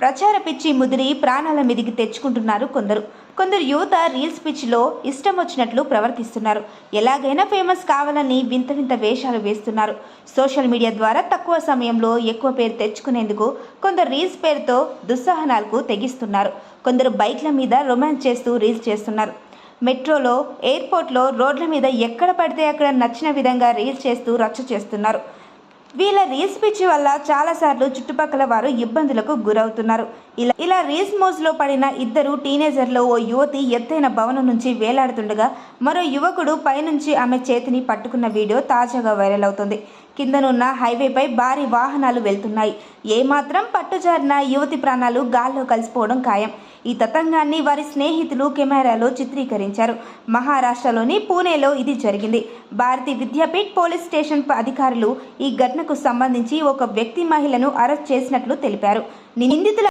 ప్రచార పిచ్చి ముదిరి ప్రాణాల మీదికి తెచ్చుకుంటున్నారు కొందరు యువత రీల్స్ పిచ్చిలో ఇష్టం వచ్చినట్లు ప్రవర్తిస్తున్నారు. ఎలాగైనా ఫేమస్ కావాలని వింత వింత వేషాలు వేస్తున్నారు. సోషల్ మీడియా ద్వారా తక్కువ సమయంలో ఎక్కువ పేరు తెచ్చుకునేందుకు కొందరు రీల్స్ పేరుతో దుస్సాహనాలకు తెగిస్తున్నారు. కొందరు బైక్ల మీద రొమాన్స్ చేస్తూ రీల్స్ చేస్తున్నారు. మెట్రోలో, ఎయిర్పోర్ట్లో, రోడ్ల మీద ఎక్కడ పడితే అక్కడ నచ్చిన విధంగా రీల్స్ చేస్తూ రచ్చ చేస్తున్నారు. వీళ్ళ రీల్స్ పిచ్చి వల్ల చాలాసార్లు చుట్టుపక్కల వారు ఇబ్బందులకు గురవుతున్నారు. ఇలా రీల్స్ మోజులో పడిన ఇద్దరు టీనేజర్లు ఓ యువతి ఎత్తైన భవనం నుంచి వేలాడుతుండగా మరో యువకుడు పైనుంచి ఆమె చేతిని పట్టుకున్న వీడియో తాజాగా వైరల్ అవుతుంది. కిందనున్న హైవేపై భారీ వాహనాలు వెళ్తున్నాయి. ఏమాత్రం పట్టుజారిన యువతి ప్రాణాలు గాల్లో కలిసిపోవడం ఖాయం. ఈ తతంగాన్ని వారి స్నేహితులు కెమెరాలో చిత్రీకరించారు. మహారాష్ట్రలోని పూణేలో ఇది జరిగింది. భారతీ విద్యాపీఠ్ పోలీస్ స్టేషన్ అధికారులు ఈ ఘటనకు సంబంధించి ఒక వ్యక్తి మహిళను అరెస్ట్ చేసినట్లు తెలిపారు. నిందితుల